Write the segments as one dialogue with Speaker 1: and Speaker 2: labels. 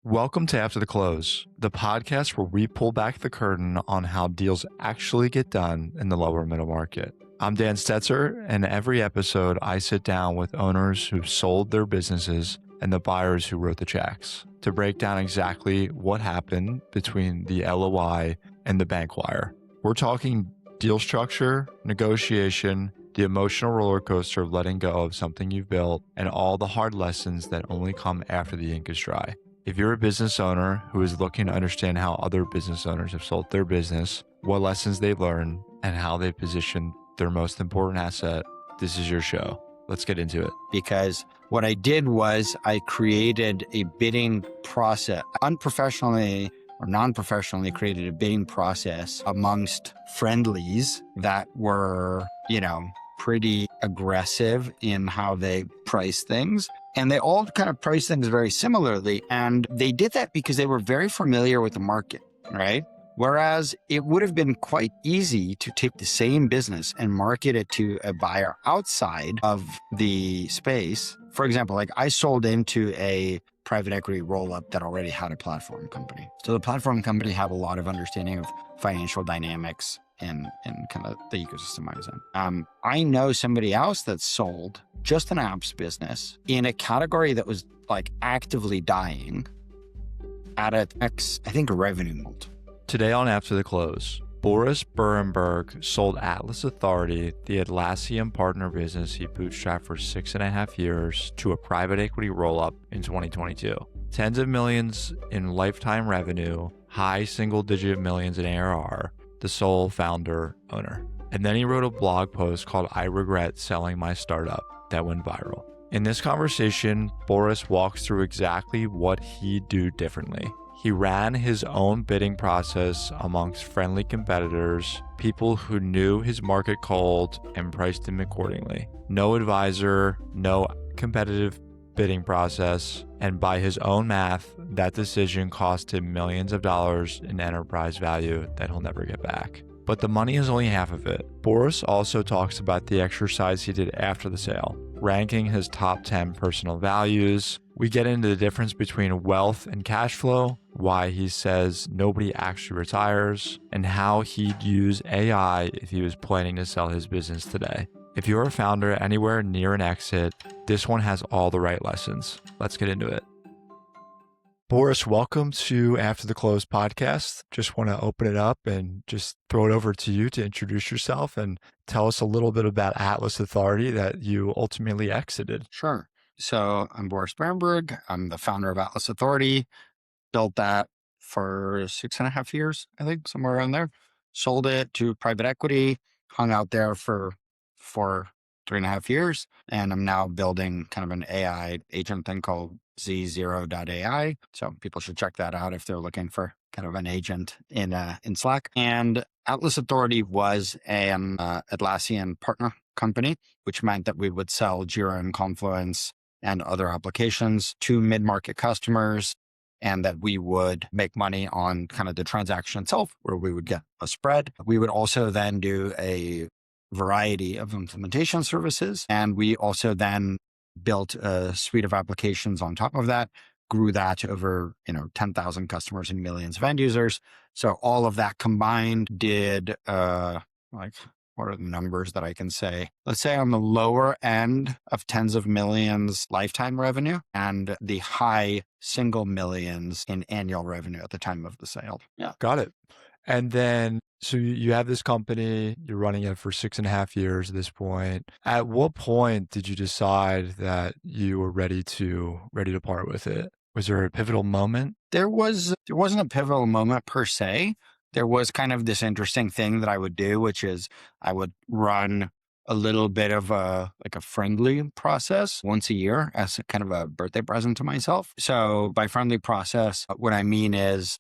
Speaker 1: Welcome to After the Close, the podcast where we pull back the curtain on how deals actually get done in the lower middle market. I'm Dan Stetzer, and every episode I sit down with owners who've sold their businesses and the buyers who wrote the checks to break down exactly what happened between the LOI and the bank wire. We're talking deal structure, negotiation, the emotional roller coaster of letting go of something you've built, and all the hard lessons that only come after the ink is dry. If you're a business owner who is looking to understand how other business owners have sold their business, what lessons they've learned, and how they've positioned their most important asset, this is your show. Let's get into it.
Speaker 2: Because what I did was I created a bidding process, unprofessionally or non-professionally created a bidding process amongst friendlies that were, pretty aggressive in how they price things. And they all kind of price things very similarly. And they did that because they were very familiar with the market, right? Whereas it would have been quite easy to take the same business and market it to a buyer outside of the space. For example, like I sold into a private equity rollup that already had a platform company. So the platform company had a lot of understanding of financial dynamics and kind of the ecosystem I was in. I know somebody else that sold just an apps business in a category that was like actively dying at a revenue multiple.
Speaker 1: Today on After the Close, Boris Berenberg sold Atlas Authority, the Atlassian partner business he bootstrapped for 6.5 years, to a private equity roll-up in 2022. Tens of millions in lifetime revenue, high single-digit millions in ARR, the sole founder owner. And then he wrote a blog post called I Regret Selling My Startup that went viral. In this conversation, Boris walks through exactly what he'd do differently. He ran his own bidding process amongst friendly competitors, people who knew his market cold and priced him accordingly. No advisor, no competitive bidding process, and by his own math, that decision cost him millions of dollars in enterprise value that he'll never get back. But the money is only half of it. Boris also talks about the exercise he did after the sale, ranking his top 10 personal values. We get into the difference between wealth and cash flow, why he says nobody actually retires, and how he'd use AI if he was planning to sell his business today. If you're a founder anywhere near an exit, this one has all the right lessons. Let's get into it. Boris, welcome to After the Close podcast. Just want to open it up and just throw it over to you to introduce yourself and tell us a little bit about Atlas Authority that you ultimately exited.
Speaker 2: Sure. So I'm Boris Berenberg. I'm the founder of Atlas Authority. Built that for 6.5 years, I think, somewhere around there. Sold it to private equity, hung out there for 3.5 years. And I'm now building kind of an AI agent thing called Z0.ai. So people should check that out if they're looking for kind of an agent in Slack. And Atlas Authority was an Atlassian partner company, which meant that we would sell Jira and Confluence and other applications to mid-market customers, and that we would make money on kind of the transaction itself, where we would get a spread. We would also then do a variety of implementation services. And we also then built a suite of applications on top of that, grew that to over 10,000 customers and millions of end users. So all of that combined did what are the numbers that I can say? Let's say on the lower end of tens of millions lifetime revenue and the high single millions in annual revenue at the time of the sale. Yeah.
Speaker 1: Got it. And then, so you have this company, you're running it for 6.5 years at this point. At what point did you decide that you were ready to part with it? Was there a pivotal moment?
Speaker 2: There wasn't a pivotal moment per se. There was kind of this interesting thing that I would do, which is I would run a little bit of a friendly process once a year as a kind of a birthday present to myself. So by friendly process, what I mean is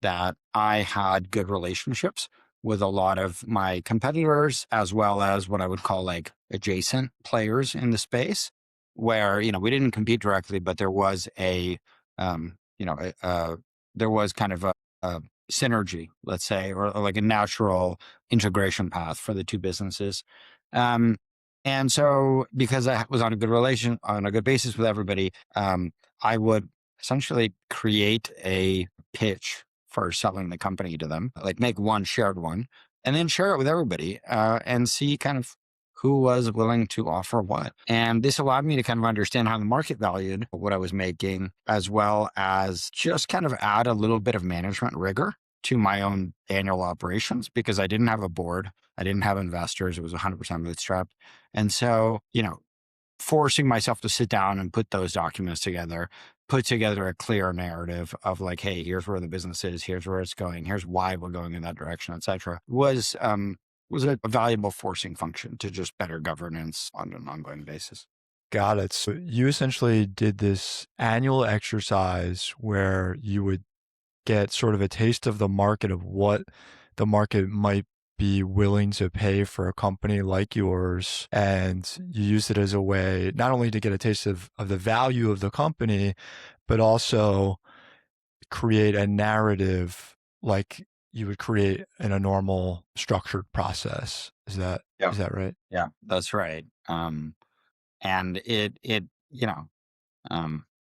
Speaker 2: that I had good relationships with a lot of my competitors, as well as what I would call like adjacent players in the space, where, we didn't compete directly, but there was there was kind of a synergy, let's say, or like a natural integration path for the two businesses. And so because I was on a good basis with everybody, I would essentially create a pitch for selling the company to them, like make one shared one, and then share it with everybody and see kind of who was willing to offer what. And this allowed me to kind of understand how the market valued what I was making, as well as just kind of add a little bit of management rigor to my own annual operations, because I didn't have a board. I didn't have investors. It was 100% bootstrapped. And so, forcing myself to sit down and put those documents together, put together a clear narrative of like, hey, here's where the business is, here's where it's going, here's why we're going in that direction, et cetera, was a valuable forcing function to just better governance on an ongoing basis.
Speaker 1: Got it. So you essentially did this annual exercise where you would get sort of a taste of the market, of what the market might be willing to pay for a company like yours. And you used it as a way not only to get a taste of the value of the company, but also create a narrative like you would create in a normal structured process. Is that right?
Speaker 2: Yeah, that's right. And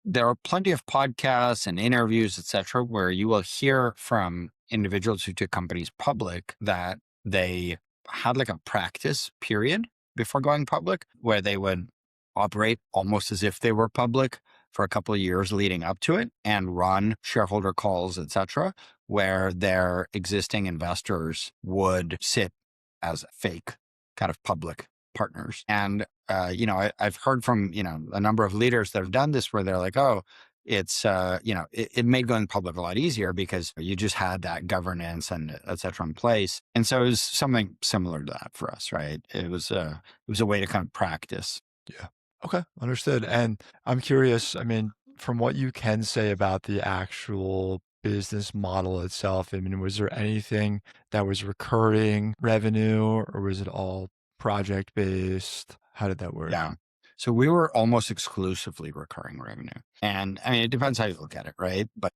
Speaker 2: there are plenty of podcasts and interviews, et cetera, where you will hear from individuals who took companies public that they had like a practice period before going public, where they would operate almost as if they were public for a couple of years leading up to it and run shareholder calls, et cetera, where their existing investors would sit as fake kind of public partners. And, I've heard from, a number of leaders that have done this where they're like, oh, it's, it made going public a lot easier because you just had that governance and et cetera in place. And so it was something similar to that for us, right? It was a way to kind of practice.
Speaker 1: Yeah. Okay. Understood. And I'm curious, I mean, from what you can say about the actual business model itself, I mean, was there anything that was recurring revenue, or was it all project based? How did that work?
Speaker 2: Yeah. So we were almost exclusively recurring revenue. And I mean, it depends how you look at it, right? But,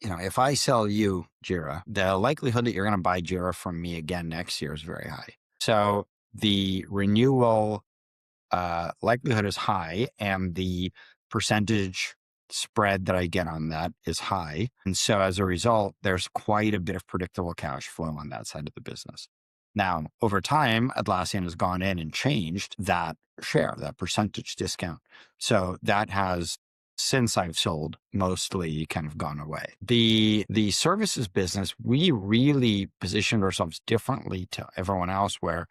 Speaker 2: if I sell you Jira, the likelihood that you're going to buy Jira from me again next year is very high. So the renewal likelihood is high, and the percentage spread that I get on that is high. And so as a result, there's quite a bit of predictable cash flow on that side of the business. Now, over time, Atlassian has gone in and changed that share, that percentage discount. So that has, since I've sold, mostly kind of gone away. The services business, we really positioned ourselves differently to everyone else, where,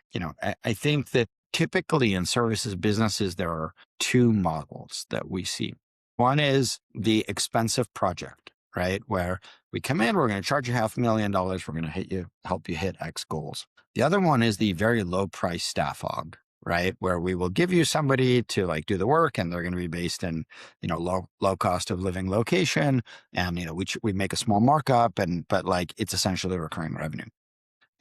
Speaker 2: I think that typically in services businesses, there are two models that we see. One is the expensive project, right? Where we come in, we're going to charge you $500,000. We're going to help you hit X goals. The other one is the very low price staff aug, right? Where we will give you somebody to like do the work, and they're going to be based in, low cost of living location. And, we make a small markup, but like it's essentially recurring revenue.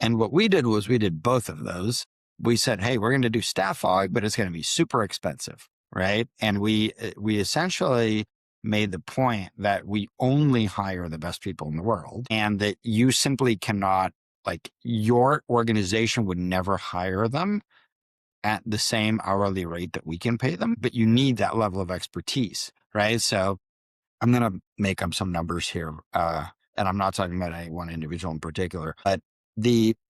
Speaker 2: And what we did was we did both of those. We said, hey, we're going to do staff aug, but it's going to be super expensive, right? And we essentially made the point that we only hire the best people in the world, and that you simply cannot, like, your organization would never hire them at the same hourly rate that we can pay them, but you need that level of expertise, right? So I'm going to make up some numbers here, and I'm not talking about any one individual in particular, but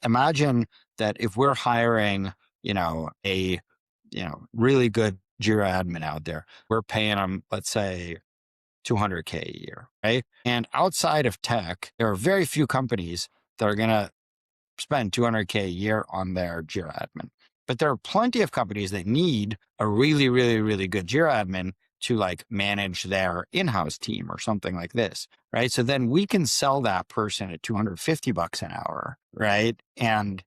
Speaker 2: imagine that if we're hiring, a, really good Jira admin out there, we're paying them, let's say, $200K a year, right? And outside of tech, there are very few companies that are going to spend $200K a year on their Jira admin. But there are plenty of companies that need a really, really, really good Jira admin to like manage their in-house team or something like this, right? So then we can sell that person at $250 an hour, right? And,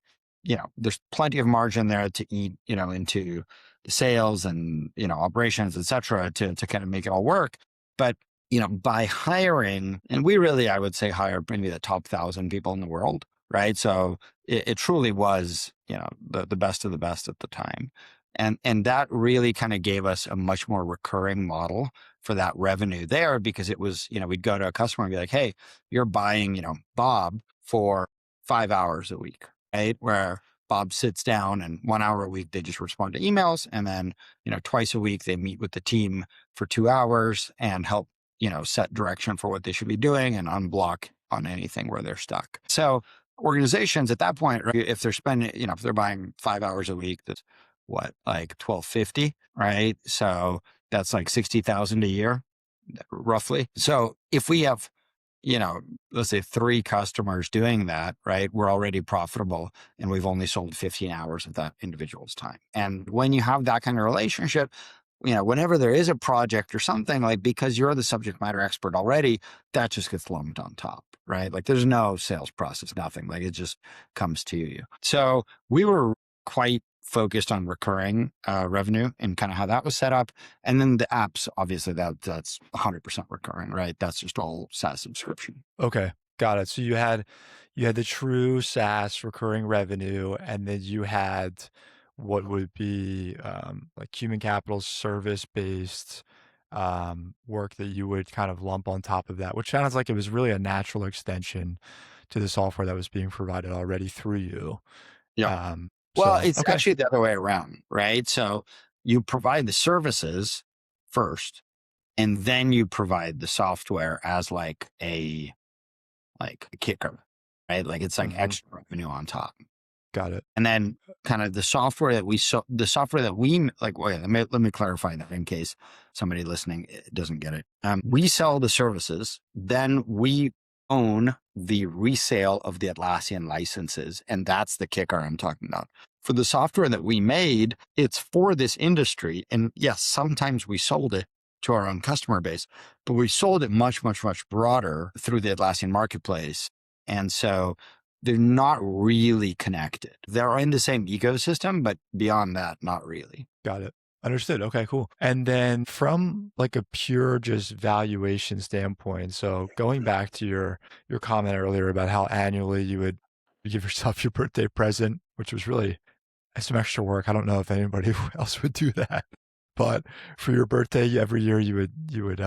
Speaker 2: there's plenty of margin there to eat, into the sales and, operations, et cetera, to kind of make it all work. But, by hiring, and we really, I would say, hire maybe the top 1,000 people in the world, right? So it truly was, the best of the best at the time. And that really kind of gave us a much more recurring model for that revenue there, because it was, we'd go to a customer and be like, hey, you're buying, Bob for 5 hours a week, right? Where Bob sits down and 1 hour a week, they just respond to emails. And then, twice a week, they meet with the team for 2 hours and help set direction for what they should be doing and unblock on anything where they're stuck. So organizations at that point, right, if they're spending, if they're buying 5 hours a week, that's what, like 1250, right? So that's like 60,000 a year, roughly. So if we have, let's say 3 customers doing that, right, we're already profitable and we've only sold 15 hours of that individual's time. And when you have that kind of relationship, whenever there is a project or something, like, because you're the subject matter expert already, that just gets lumped on top, right? Like there's no sales process, nothing, like it just comes to you. So we were quite focused on recurring revenue and kind of how that was set up. And then the apps, obviously that's 100% recurring, right? That's just all SaaS subscription.
Speaker 1: Okay, got it. So you had the true SaaS recurring revenue, and then you had what would be like human capital service based work that you would kind of lump on top of that, which sounds like it was really a natural extension to the software that was being provided already through you.
Speaker 2: Yeah. Well,
Speaker 1: So
Speaker 2: it's
Speaker 1: okay,
Speaker 2: actually the other way around, right? So you provide the services first, and then you provide the software as like a kicker, right? Like it's like extra revenue on top.
Speaker 1: got it.
Speaker 2: And then kind of the software that we like, wait, let me clarify that in case somebody listening doesn't get it. We sell the services, then we own the resale of the Atlassian licenses. And that's the kicker I'm talking about. For the software that we made, it's for this industry. And yes, sometimes we sold it to our own customer base, but we sold it much, much, much broader through the Atlassian marketplace. And so they're not really connected. They're in the same ecosystem, but beyond that, not really.
Speaker 1: Got it. Understood. Okay, cool. And then from like a pure just valuation standpoint, so going back to your comment earlier about how annually you would give yourself your birthday present, which was really some extra work. I don't know if anybody else would do that, but for your birthday every year you would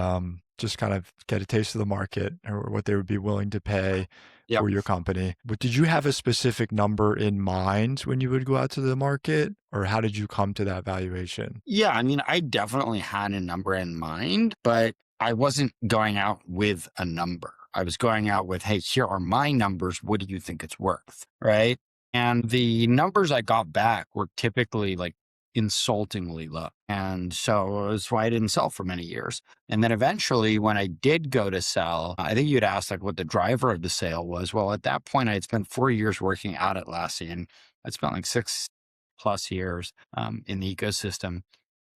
Speaker 1: just kind of get a taste of the market or what they would be willing to pay
Speaker 2: Yep.
Speaker 1: for your company. But did you have a specific number in mind when you would go out to the market, or how did you come to that valuation?
Speaker 2: Yeah, I mean, I definitely had a number in mind, but I wasn't going out with a number. I was going out with, hey, here are my numbers. What do you think it's worth? Right. And the numbers I got back were typically like insultingly low. And so that's why I didn't sell for many years. And then eventually when I did go to sell, I think you'd asked like what the driver of the sale was. Well, at that point I had spent 4 years working at Atlassian. I'd spent like 6+ years in the ecosystem.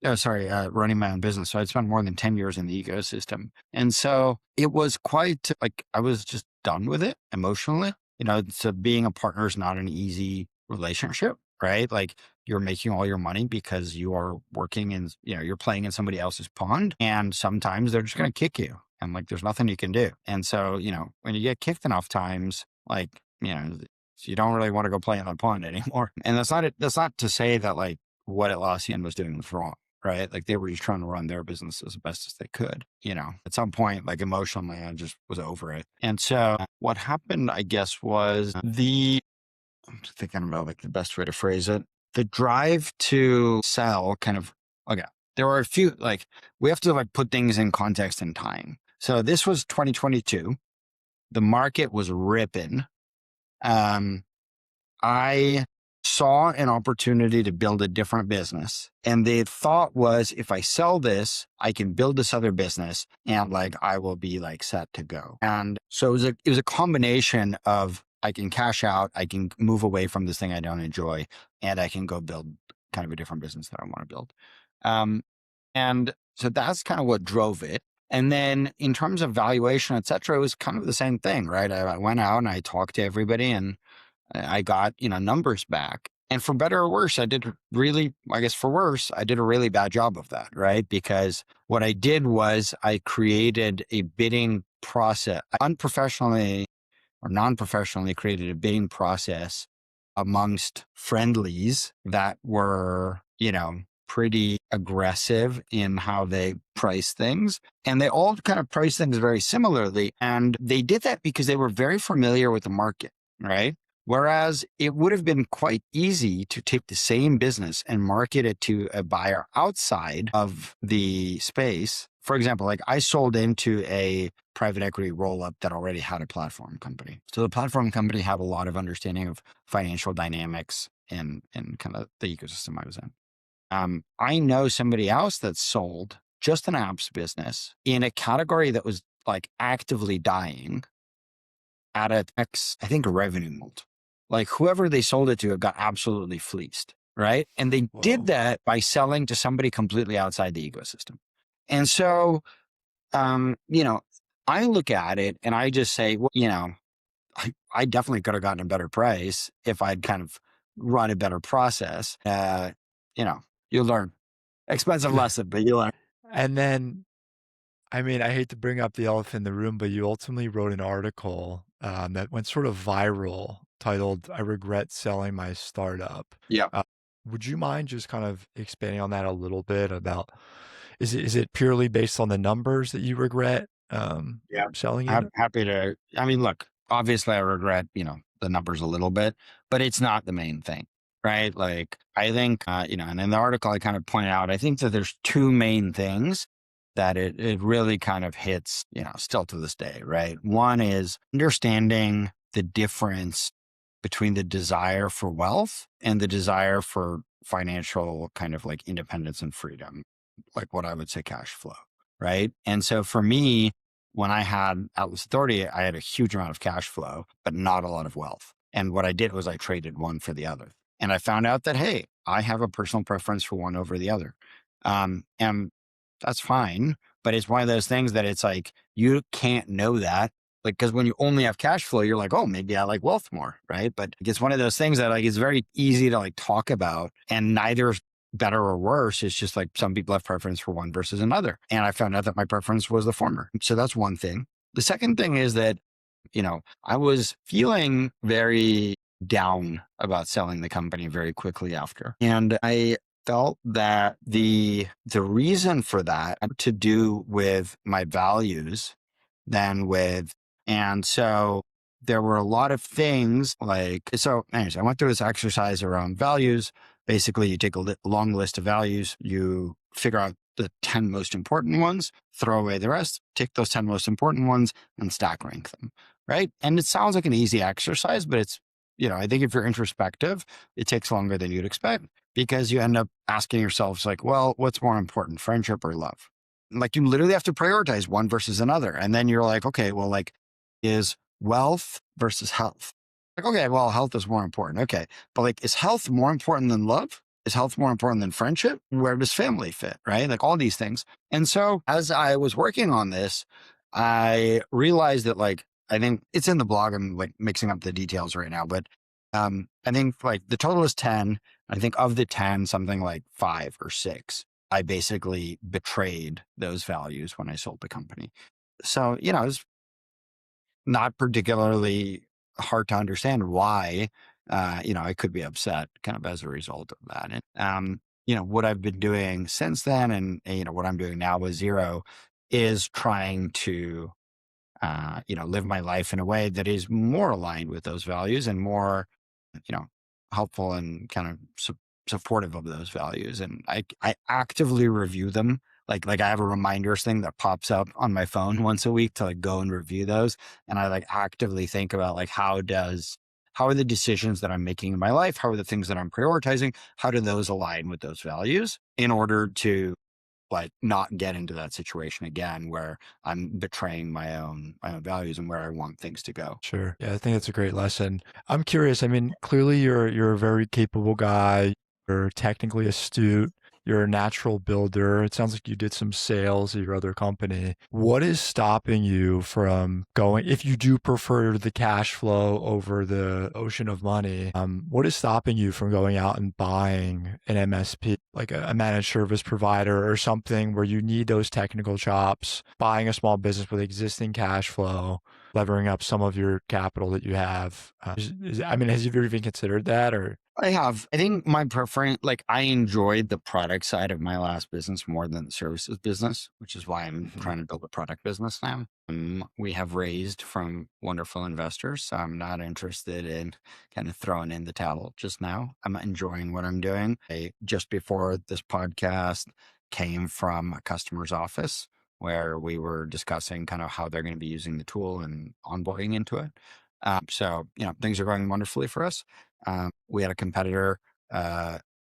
Speaker 2: Running my own business. So I'd spent more than 10 years in the ecosystem. And so it was quite like, I was just done with it emotionally. So being a partner is not an easy relationship, right? Like you're making all your money because you are working in, you're playing in somebody else's pond, and sometimes they're just going to kick you and like, there's nothing you can do. And so, when you get kicked enough times, like, you don't really want to go play in the pond anymore. And that's not to say that like what Atlassian was doing was wrong, right? Like they were just trying to run their business as best as they could. At some point, like emotionally, I just was over it. And so what happened, I guess, was I'm thinking about like the best way to phrase it. The drive to sell kind of, okay, there were a few, like we have to like put things in context and time. So this was 2022. The market was ripping. I saw an opportunity to build a different business. And the thought was, if I sell this, I can build this other business and like, I will be like set to go. And so it was a combination of, I can cash out, I can move away from this thing I don't enjoy, and I can go build kind of a different business that I want to build. And so that's kind of what drove it. And then in terms of valuation, et cetera, it was kind of the same thing, right? I went out and I talked to everybody and I got, numbers back. And for better or worse, I did a really bad job of that, right? Because what I did was I created a bidding process, unprofessionally or non-professionally created a bidding process amongst friendlies that were, pretty aggressive in how they price things. And they all kind of price things very similarly. And they did that because they were very familiar with the market, right? Whereas it would have been quite easy to take the same business and market it to a buyer outside of the space for example, like I sold into a private equity rollup that already had a platform company. So the platform company had a lot of understanding of financial dynamics and kind of the ecosystem I was in. I know somebody else that sold just an apps business in a category that was like actively dying at a X, I think, a revenue multiple. Like whoever they sold it to got absolutely fleeced, right? And they did
Speaker 1: Whoa.
Speaker 2: that by selling to somebody completely outside the ecosystem. And so, you know, I look at it and I just say, well, you know, I definitely could have gotten a better price if I'd kind of run a better process. You know, you learn. Expensive lesson, but you learn.
Speaker 1: And then, I mean, I hate to bring up the elephant in the room, but you ultimately wrote an article that went sort of viral titled, I regret selling my startup.
Speaker 2: Yeah.
Speaker 1: Uh, would you mind just kind of expanding on that a little bit about, is it purely based on the numbers that you regret
Speaker 2: Yeah.
Speaker 1: selling it?
Speaker 2: I'm happy to. I mean, look, obviously I regret, you know, the numbers a little bit, but it's not the main thing, right? Like, I think, you know, and in the article, I kind of point out, I think that there's two main things that it really kind of hits, you know, still to this day, right? One is understanding the difference between the desire for wealth and the desire for financial kind of like independence and freedom, like what I would say cash flow, right? And so for me, when I had Atlas Authority, I had a huge amount of cash flow, but not a lot of wealth. And what I did was I traded one for the other. And I found out that, hey, I have a personal preference for one over the other. And that's fine. But it's one of those things that it's like, you can't know that. Like, because when you only have cash flow, you're like, oh, maybe I like wealth more, right? But it's one of those things that like, it's very easy to like talk about, and neither better or worse. It's just like some people have preference for one versus another. And I found out that my preference was the former. So that's one thing. The second thing is that, you know, I was feeling very down about selling the company very quickly after. And I felt that the reason for that had to do with my values than with, and so there were a lot of things like, so anyways, I went through this exercise around values. Basically, you take a long list of values, you figure out the 10 most important ones, throw away the rest, take those 10 most important ones and stack rank them, right? And it sounds like an easy exercise, but it's, you know, I think if you're introspective, it takes longer than you'd expect because you end up asking yourselves like, well, what's more important, friendship or love? Like you literally have to prioritize one versus another. And then you're like, okay, well, like is wealth versus health. Like, okay, well, health is more important. Okay. But like, is health more important than love? Is health more important than friendship? Where does family fit? Right. Like all these things. And so as I was working on this, I realized that like, I think it's in the blog. I'm like mixing up the details right now, but I think like the total is 10. I think of the 10, something like 5 or 6, I basically betrayed those values when I sold the company. So, you know, it's not particularly hard to understand why, you know, I could be upset kind of as a result of that. And, you know, what I've been doing since then and, you know, what I'm doing now with Zero is trying to, you know, live my life in a way that is more aligned with those values and more, you know, helpful and kind of supportive of those values. And I actively review them. Like I have a reminders thing that pops up on my phone once a week to like go and review those. And I like actively think about like, how are the decisions that I'm making in my life? How are the things that I'm prioritizing? How do those align with those values in order to like not get into that situation again where I'm betraying my own values and where I want things to go.
Speaker 1: Sure. Yeah, I think that's a great lesson. I'm curious. I mean, clearly you're a very capable guy. You're technically astute. You're a natural builder. It sounds like you did some sales at your other company. What is stopping you from going, if you do prefer the cash flow over the ocean of money, what is stopping you from going out and buying an MSP, like a managed service provider or something where you need those technical chops, buying a small business with existing cash flow, levering up some of your capital that you have? I mean, has you ever even considered that or?
Speaker 2: I have. I think my preference, like I enjoyed the product side of my last business more than the services business, which is why I'm trying to build a product business now. We have raised from wonderful investors, so I'm not interested in kind of throwing in the towel just now. I'm enjoying what I'm doing. Just before this podcast came from a customer's office, where we were discussing kind of how they're going to be using the tool and onboarding into it. So, things are going wonderfully for us. We had a competitor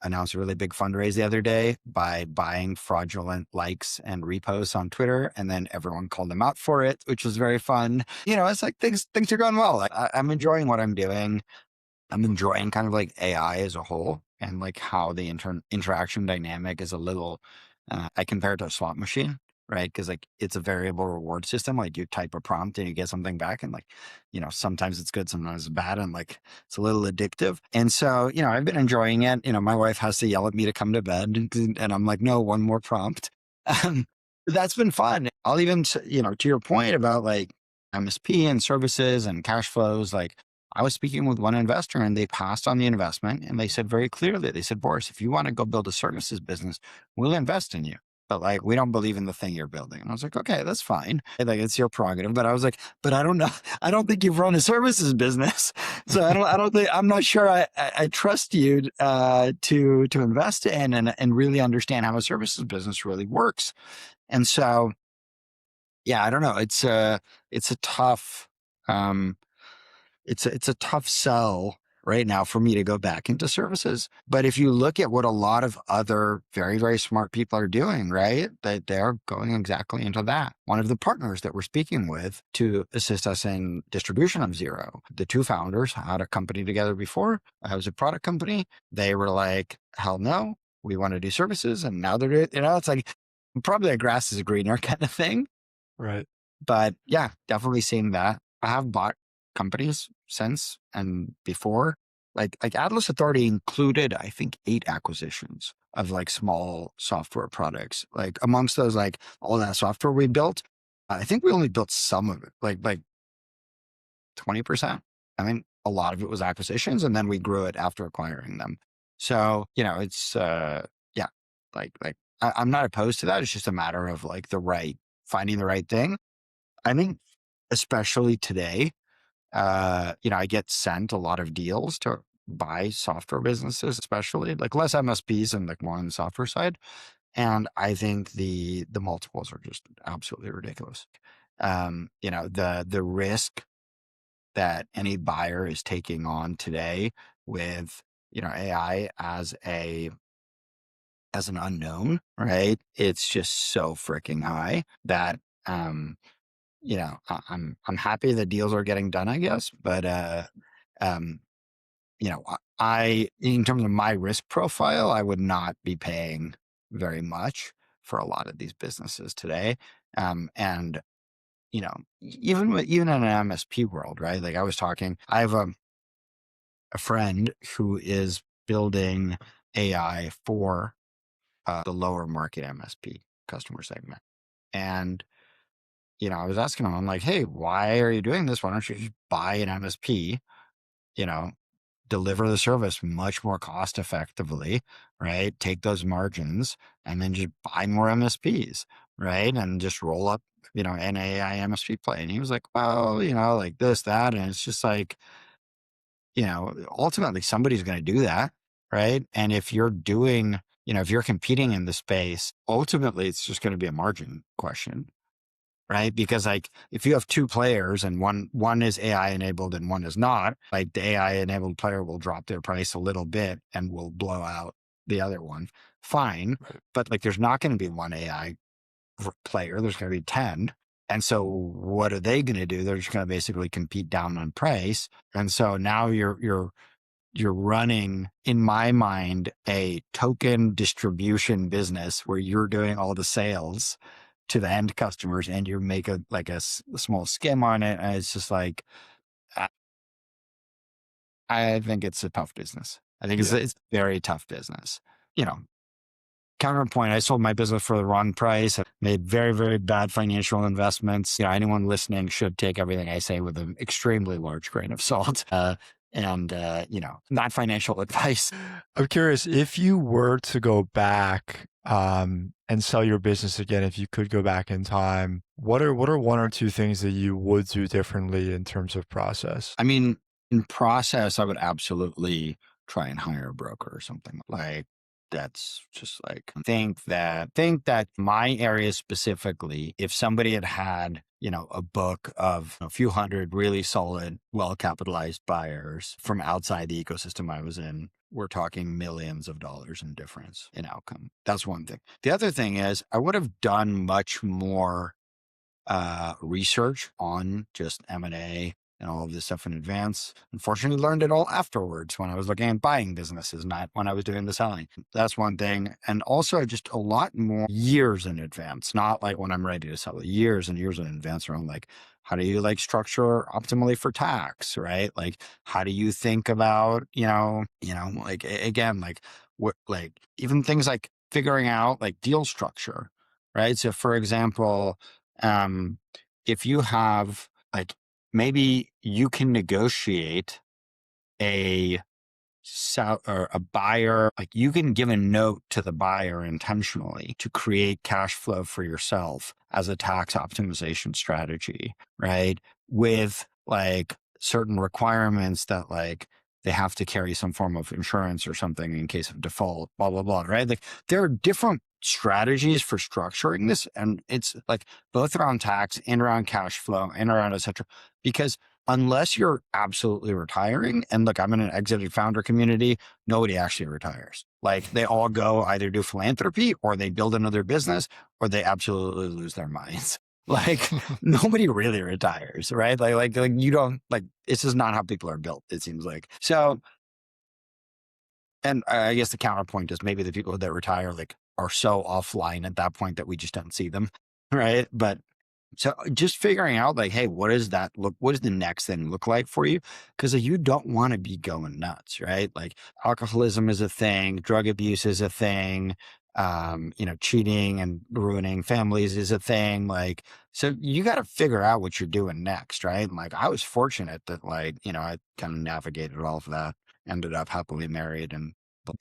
Speaker 2: announce a really big fundraise the other day by buying fraudulent likes and reposts on Twitter, and then everyone called them out for it, which was very fun. It's like things are going well. I'm enjoying what I'm doing. I'm enjoying kind of like AI as a whole, and like how the interaction dynamic is a little, I compare it to a slot machine, right? Because like it's a variable reward system. Like you type a prompt and you get something back, and like, sometimes it's good, sometimes it's bad, and like it's a little addictive. And so, I've been enjoying it. My wife has to yell at me to come to bed, and I'm like, no, one more prompt. Um, that's been fun. I'll even, to your point about like MSP and services and cash flows, like I was speaking with one investor and they passed on the investment, and they said very clearly, they said, Boris, if you want to go build a services business, we'll invest in you. But like, we don't believe in the thing you're building. And I was like, okay, that's fine. Like, it's your prerogative. But I was like, but I don't know. I don't think you've run a services business. So I don't think, I'm not sure I trust you to invest in and really understand how a services business really works. And so, yeah, I don't know. It's a tough, it's a tough sell right now for me to go back into services. But if you look at what a lot of other very, very smart people are doing, right, they're going exactly into that. One of the partners that we're speaking with to assist us in distribution of Zero, the two founders had a company together before. It was a product company. They were like, hell no, we want to do services. And now they're, it's like probably the grass is greener kind of thing.
Speaker 1: Right.
Speaker 2: But yeah, definitely seeing that. I have bought companies since and before. Like Atlas Authority included, I think, 8 acquisitions of like small software products. Like amongst those, like all that software we built, I think we only built some of it, like 20%. I mean, a lot of it was acquisitions, and then we grew it after acquiring them. So, it's yeah, like I'm not opposed to that. It's just a matter of like finding the right thing. I think especially today, I get sent a lot of deals to buy software businesses, especially like less MSPs and like more on the software side. And I think the multiples are just absolutely ridiculous. The risk that any buyer is taking on today with, AI as an unknown, right? It's just so freaking high that, I'm happy the deals are getting done, I guess. But, um, in terms of my risk profile, I would not be paying very much for a lot of these businesses today. And, even in an MSP world, right? Like I have a friend who is building AI for the lower market MSP customer segment. And, I was asking him, I'm like, hey, why are you doing this? Why don't you just buy an MSP, you know, deliver the service much more cost effectively, right? Take those margins and then just buy more MSPs, right? And just roll up, an AI MSP play. And he was like, well, like this, that. And it's just like, ultimately somebody's going to do that, right? And if you're doing, if you're competing in the space, ultimately it's just going to be a margin question, right? Because like if you have 2 players and one is AI enabled and one is not, like the AI enabled player will drop their price a little bit and will blow out the other one. Fine.
Speaker 1: Right.
Speaker 2: But like there's not going to be one AI player, there's going to be 10. And so what are they going to do? They're just going to basically compete down on price. And so now you're running, in my mind, a token distribution business where you're doing all the sales to the end customers and you make a small skim on it. And it's just like, I think it's a tough business. I think it's a very tough business. Counterpoint, I sold my business for the wrong price. I made very, very bad financial investments. Anyone listening should take everything I say with an extremely large grain of salt. Not financial advice.
Speaker 1: I'm curious, if you were to go back and sell your business again, if you could go back in time, what are 1 or 2 things that you would do differently in terms of process?
Speaker 2: I mean, in process, I would absolutely try and hire a broker or something. Like that's just like, think that my area specifically, if somebody had, a book of a few hundred really solid, well-capitalized buyers from outside the ecosystem I was in, we're talking millions of dollars in difference in outcome. That's one thing. The other thing is I would have done much more research on just M&A and all of this stuff in advance. Unfortunately, learned it all afterwards when I was looking at buying businesses, not when I was doing the selling. That's one thing. And also just a lot more years in advance, not like when I'm ready to sell it, years and years in advance around like, how do you like structure optimally for tax, right? Like, how do you think about, like again, like what, like even things like figuring out like deal structure, right? So for example, if you have like, maybe you can negotiate a or a buyer, like you can give a note to the buyer intentionally to create cash flow for yourself as a tax optimization strategy, right? With like certain requirements that like they have to carry some form of insurance or something in case of default, blah, blah, blah, right? Like there are different strategies for structuring this. And it's like both around tax and around cash flow and around et cetera, because unless you're absolutely retiring, and look, I'm in an exited founder community, nobody actually retires. Like they all go either do philanthropy or they build another business or they absolutely lose their minds. Like nobody really retires, right? Like you don't, like, this is not how people are built, it seems like. So, and I guess the counterpoint is maybe the people that retire like are so offline at that point that we just don't see them, right? But so just figuring out like, hey, what does the next thing look like for you? Because you don't want to be going nuts, right? Like alcoholism is a thing, drug abuse is a thing, cheating and ruining families is a thing. Like, so you got to figure out what you're doing next, right? And like, I was fortunate that like, I kind of navigated all of that, ended up happily married, and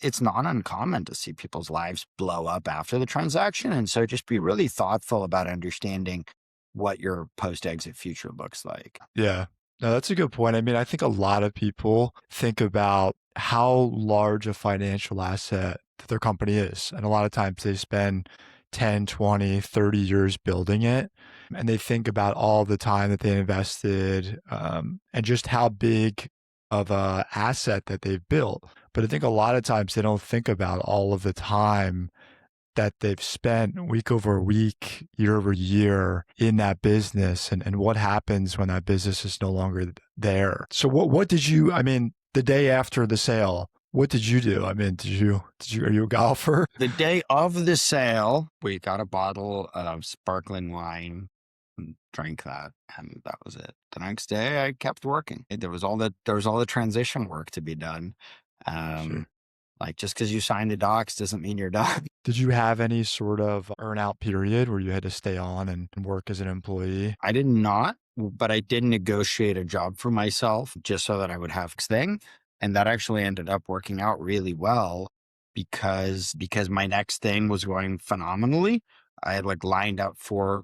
Speaker 2: it's not uncommon to see people's lives blow up after the transaction. And so just be really thoughtful about understanding what your post-exit future looks like.
Speaker 1: Yeah. No, that's a good point. I mean, I think a lot of people think about how large a financial asset that their company is. And a lot of times they spend 10, 20, 30 years building it. And they think about all the time that they invested and just how big of a asset that they've built. But I think a lot of times they don't think about all of the time that they've spent week over week, year over year in that business, and what happens when that business is no longer there. So what did you, I mean, the day after the sale, what did you do? I mean, are you a golfer?
Speaker 2: The day of the sale, we got a bottle of sparkling wine and drank that, and that was it. The next day I kept working. There was all the transition work to be done.
Speaker 1: Sure.
Speaker 2: Like just because you signed the docs doesn't mean you're done.
Speaker 1: Did you have any sort of earn-out period where you had to stay on and work as an employee?
Speaker 2: I did not, but I did negotiate a job for myself just so that I would have this thing. And that actually ended up working out really well because my next thing was going phenomenally. I had like lined up for,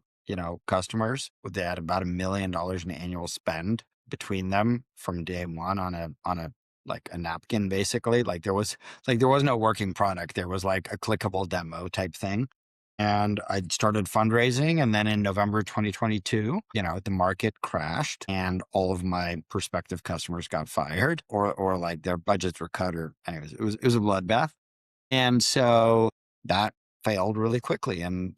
Speaker 2: customers. They had about $1 million in annual spend between them from day one on a like a napkin, basically. Like there was no working product. There was like a clickable demo type thing. And I started fundraising. And then in November 2022, the market crashed and all of my prospective customers got fired or like their budgets were cut, or anyways, it was a bloodbath. And so that failed really quickly. And,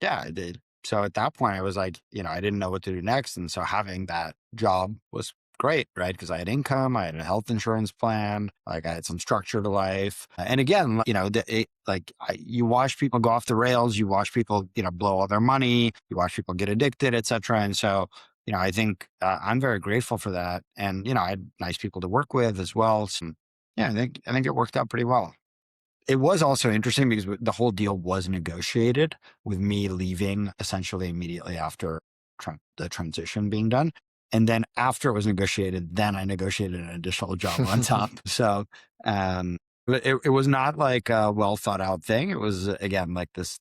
Speaker 2: yeah, I did. So at that point I was like, I didn't know what to do next. And so having that job was great, right? Because I had income, I had a health insurance plan, like I had some structure to life. And again, you watch people go off the rails, you watch people, blow all their money, you watch people get addicted, et cetera. And so, I think I'm very grateful for that. And, I had nice people to work with as well. So yeah, I think it worked out pretty well. It was also interesting because the whole deal was negotiated with me leaving essentially immediately after the transition being done. And then after it was negotiated, then I negotiated an additional job on top. So it was not like a well thought out thing. It was, again, like this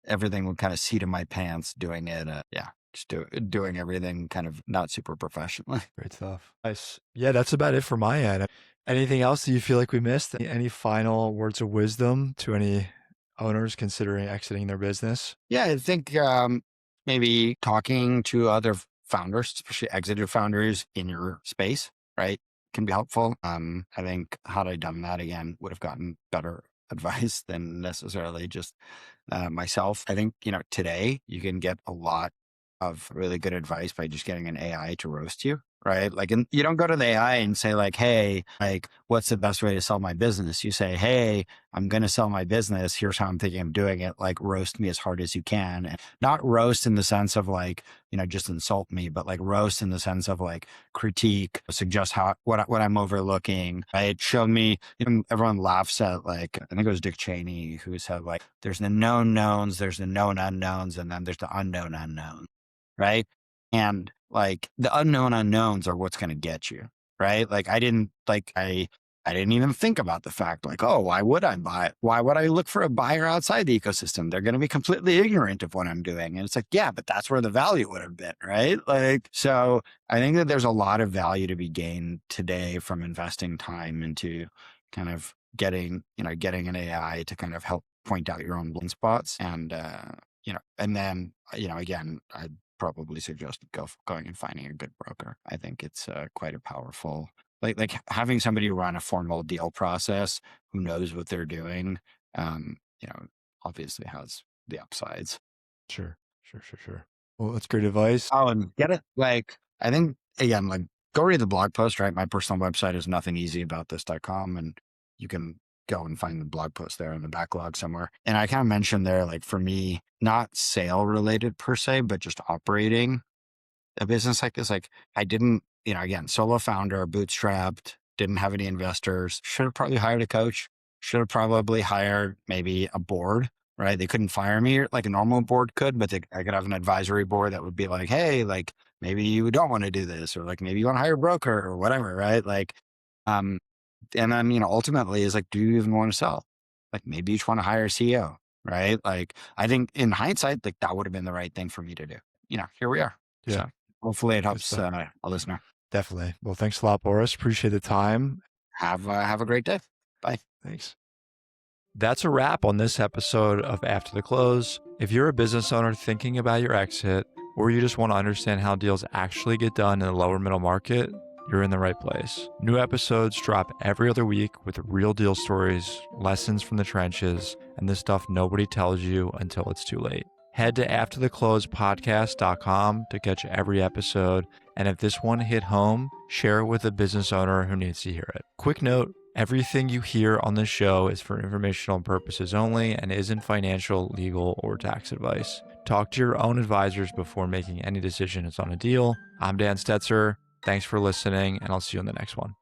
Speaker 2: everything would kind of seat in my pants doing it. Yeah. just doing everything kind of not super professionally.
Speaker 1: Great stuff. Nice. Yeah, that's about it for my end. Anything else that you feel like we missed? Any final words of wisdom to any owners considering exiting their business?
Speaker 2: Yeah, I think maybe talking to other founders, especially exited founders in your space, right, can be helpful. I think had I done that again, would have gotten better advice than necessarily just myself. I think, today you can get a lot of really good advice by just getting an AI to roast you, right? Like, and you don't go to the AI and say like, hey, like, what's the best way to sell my business? You say, hey, I'm going to sell my business. Here's how I'm thinking of doing it. Like, roast me as hard as you can. And not roast in the sense of like, just insult me, but like roast in the sense of like critique, suggest what I'm overlooking. Right? Show me, everyone laughs at like, I think it was Dick Cheney who said like, there's the known knowns, there's the known unknowns, and then there's the unknown unknown. Right. And like the unknown unknowns are what's going to get you. Right. Like I didn't even think about the fact like, oh, why would I buy it? Why would I look for a buyer outside the ecosystem? They're going to be completely ignorant of what I'm doing. And it's like, yeah, but that's where the value would have been. Right. Like, so I think that there's a lot of value to be gained today from investing time into kind of getting an AI to kind of help point out your own blind spots. And, and then, again, I'd probably suggest going and finding a good broker. I think it's quite a powerful, like having somebody run a formal deal process who knows what they're doing, obviously has the upsides.
Speaker 1: Sure. Well, that's great advice.
Speaker 2: Oh, and get it. Like, I think again, like go read the blog post, right? My personal website is nothingeasyaboutthis.com, and you can go and find the blog post there in the backlog somewhere. And I kind of mentioned there, like for me, not sale related per se, but just operating a business like this. Like I didn't, again, solo founder, bootstrapped, didn't have any investors, should have probably hired a coach, should have probably hired maybe a board, right? They couldn't fire me like a normal board could, but I could have an advisory board that would be like, hey, like maybe you don't want to do this, or like maybe you want to hire a broker or whatever, right? Like, and then, ultimately is like, do you even want to sell? Like maybe you just want to hire a CEO, right? Like I think in hindsight, like that would have been the right thing for me to do. Here we are.
Speaker 1: Yeah.
Speaker 2: So hopefully it helps a listener.
Speaker 1: Definitely. Well, thanks a lot, Boris. Appreciate the time.
Speaker 2: Have a great day. Bye.
Speaker 1: Thanks. That's a wrap on this episode of After the Close. If you're a business owner thinking about your exit, or you just want to understand how deals actually get done in the lower middle market, you're in the right place. New episodes drop every other week with real deal stories, lessons from the trenches, and the stuff nobody tells you until it's too late. Head to aftertheclosepodcast.com to catch every episode. And if this one hit home, share it with a business owner who needs to hear it. Quick note, everything you hear on this show is for informational purposes only and isn't financial, legal, or tax advice. Talk to your own advisors before making any decisions on a deal. I'm Dan Stetzer. Thanks for listening, and I'll see you on the next one.